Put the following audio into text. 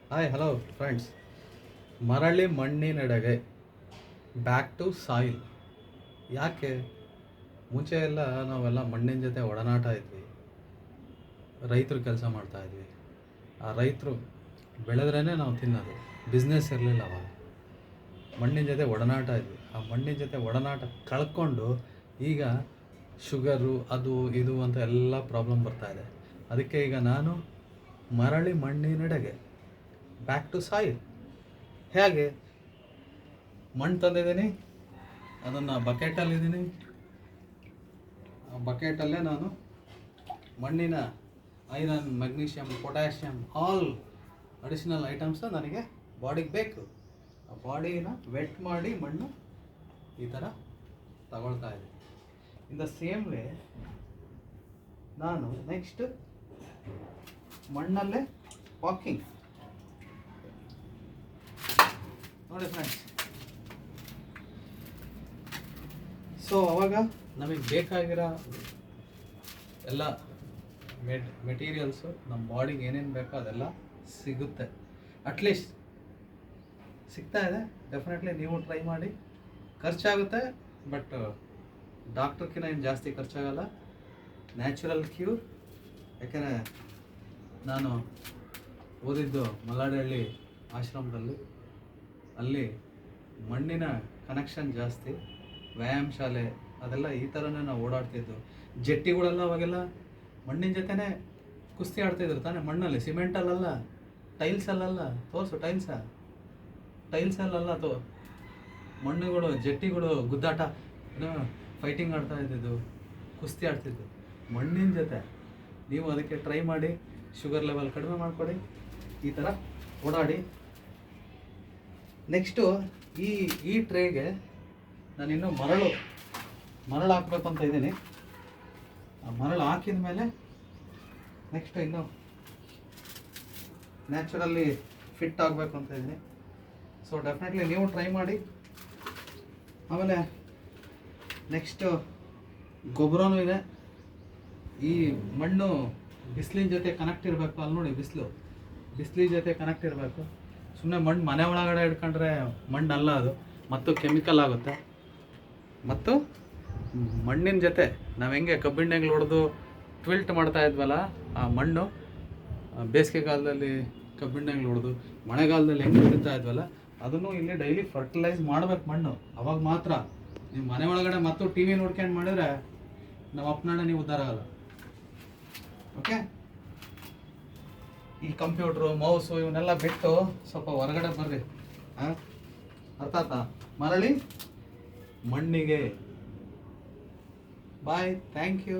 Hi hello friends. ಮರಳಿ ಮಣ್ಣಿನೆಡೆಗೆ, back to soil. ಯಾಕೆ? ಮುಂಚೆ ಎಲ್ಲ ನಾವೆಲ್ಲ ಮಣ್ಣಿನ ಜೊತೆ ಒಡನಾಟ ಇದ್ವಿ, ರೈತರು ಕೆಲಸ ಮಾಡ್ತಾಯಿದ್ವಿ. ಆ ರೈತರು ಬೆಳೆದ್ರೇ ನಾವು ತಿನ್ನೋದು, ಬಿಸ್ನೆಸ್ ಇರಲಿಲ್ಲ ಅವಾಗ. ಮಣ್ಣಿನ ಜೊತೆ ಒಡನಾಟ ಇದ್ವಿ. ಆ ಮಣ್ಣಿನ ಜೊತೆ ಒಡನಾಟ ಕಳ್ಕೊಂಡು ಈಗ ಶುಗರು ಅದು ಇದು ಅಂತ ಎಲ್ಲ ಪ್ರಾಬ್ಲಮ್ ಬರ್ತಾಯಿದೆ. ಅದಕ್ಕೆ ಈಗ ನಾನು ಮರಳಿ ಮಣ್ಣಿನೆಡೆಗೆ, ಬ್ಯಾಕ್ ಟು ಸಾಯಿಲ್. ಹೇಗೆ? ಮಣ್ಣು ತಂದಿದ್ದೀನಿ, ಅದನ್ನು ಬಕೆಟಲ್ಲಿದ್ದೀನಿ. ಆ ಬಕೆಟಲ್ಲೇ ನಾನು ಮಣ್ಣಿನ iron, magnesium, potassium, all additional items ನನಗೆ ಬಾಡಿಗೆ ಬೇಕು. ಆ ಬಾಡಿನ ವೆಟ್ ಮಾಡಿ ಮಣ್ಣು ಈ ಥರ ತಗೊಳ್ತಾ ಇದೆ. ಇನ್ ದ ಸೇಮ್ ವೇ ನಾನು ನೆಕ್ಸ್ಟ್ ಮಣ್ಣಲ್ಲೇ ವಾಕಿಂಗ್ ನೋಡಿ ಫ್ರೆಂಡ್ಸ್. ಸೊ ಅವಾಗ ನಮಗೆ ಬೇಕಾಗಿರೋ ಎಲ್ಲ ಮೆಟೀರಿಯಲ್ಸು ನಮ್ಮ ಬಾಡಿಗೆ ಏನೇನು ಬೇಕೋ ಅದೆಲ್ಲ ಸಿಗುತ್ತೆ. ಅಟ್ಲೀಸ್ಟ್ ಸಿಗ್ತಾ ಇದೆ. ಡೆಫಿನೆಟ್ಲಿ ನೀವು ಟ್ರೈ ಮಾಡಿ. ಖರ್ಚಾಗುತ್ತೆ, ಬಟ್ ಡಾಕ್ಟ್ರಕ್ಕಿಂತ ಏನು ಜಾಸ್ತಿ ಖರ್ಚಾಗಲ್ಲ. Natural cure. ಯಾಕೆಂದರೆ ನಾನು ಓದಿದ್ದು ಮಲ್ಲಾಡಹಳ್ಳಿ ಆಶ್ರಮದಲ್ಲಿ. ಅಲ್ಲಿ ಮಣ್ಣಿನ ಕನೆಕ್ಷನ್ ಜಾಸ್ತಿ, ವ್ಯಾಯಾಮ ಶಾಲೆ ಅದೆಲ್ಲ ಈ ಥರನೇ ನಾವು ಓಡಾಡ್ತಿದ್ದು. ಜಟ್ಟಿಗಳೆಲ್ಲ ಅವಾಗೆಲ್ಲ ಮಣ್ಣಿನ ಜೊತೆನೇ ಕುಸ್ತಿ ಆಡ್ತಿದ್ರು ತಾನೇ, ಮಣ್ಣಲ್ಲಿ, ಸಿಮೆಂಟಲ್ಲ, ಟೈಲ್ಸಲ್ಲ. ತೋರಿಸು ಟೈಲ್ಸಲ್ಲ ಮಣ್ಣುಗಳು, ಜಟ್ಟಿಗಳು ಗುದ್ದಾಟ, ಫೈಟಿಂಗ್ ಆಡ್ತಾ ಇದ್ದಿದ್ದು, ಕುಸ್ತಿ ಆಡ್ತಿದ್ದು ಮಣ್ಣಿನ ಜೊತೆ. ನೀವು ಅದಕ್ಕೆ ಟ್ರೈ ಮಾಡಿ, ಶುಗರ್ ಲೆವೆಲ್ ಕಡಿಮೆ ಮಾಡಿಕೊಡಿ, ಈ ಥರ ಓಡಾಡಿ. ನೆಕ್ಸ್ಟು ಈ ಟ್ರೇಗೆ ನಾನಿನ್ನೂ ಮರಳು ಹಾಕಬೇಕು ಅಂತ ಇದ್ದೀನಿ. ಆ ಮರಳು ಹಾಕಿದ ಮೇಲೆ ನೆಕ್ಸ್ಟ್ ಇನ್ನು ನ್ಯಾಚುರಲ್ಲಿ ಫಿಟ್ ಆಗಬೇಕು ಅಂತ ಇದ್ದೀನಿ. ಸೊ ಡೆಫಿನೆಟ್ಲಿ ನೀವು ಟ್ರೈ ಮಾಡಿ. ಆಮೇಲೆ ನೆಕ್ಸ್ಟು ಗೊಬ್ಬರನೂ ಇದೆ. ಈ ಮಣ್ಣು ಬಿಸಿಲಿನ ಜೊತೆ ಕನೆಕ್ಟ್ ಇರಬೇಕು. ಅಲ್ಲಿ ನೋಡಿ, ಬಿಸಿಲಿನ ಜೊತೆ ಕನೆಕ್ಟ್ ಇರಬೇಕು. ಸುಮ್ಮನೆ ಮಣ್ಣು ಮನೆ ಒಳಗಡೆ ಇಟ್ಕೊಂಡ್ರೆ ಮಣ್ಣಲ್ಲ ಅದು, ಮತ್ತು ಕೆಮಿಕಲ್ ಆಗುತ್ತೆ. ಮತ್ತು ಮಣ್ಣಿನ ಜೊತೆ ನಾವು ಹೆಂಗೆ ಕಬ್ಬಿಣ್ಣೆಗಳು ಹೊಡೆದು ಟ್ವಿಲ್ಟ್ ಮಾಡ್ತಾ ಇದ್ವಲ್ಲ, ಆ ಮಣ್ಣು ಬೇಸಿಗೆಗಾಲದಲ್ಲಿ ಕಬ್ಬಿಣ್ಣೆಗಳು ಹೊಡೆದು ಮಳೆಗಾಲದಲ್ಲಿ ಹೆಂಗೆ ಬಿಡ್ತಾ ಇದ್ವಲ್ಲ, ಅದನ್ನು ಇಲ್ಲಿ ಡೈಲಿ ಫರ್ಟಿಲೈಸ್ ಮಾಡ್ಬೇಕು ಮಣ್ಣು. ಅವಾಗ ಮಾತ್ರ ನೀವು ಮನೆ ಒಳಗಡೆ ಮತ್ತು ಟಿ ವಿ ನೋಡ್ಕೊಂಡು ಮಾಡಿದ್ರೆ ನಾವು ಅಪ್ಪನಾಳೆ ನೀವು ಉದ್ಧಾರ ಆಗಲ್ಲ. ಓಕೆ, ಈ ಕಂಪ್ಯೂಟ್ರು, ಮೌಸು ಇವನ್ನೆಲ್ಲ ಬಿಟ್ಟು ಸ್ವಲ್ಪ ಹೊರಗಡೆ ಬರ್ರಿ. ಅರ್ಥ ಆಯ್ತಾ? ಮರಳಿ ಮಣ್ಣಿಗೆ. ಬಾಯ್, ಥ್ಯಾಂಕ್ ಯು.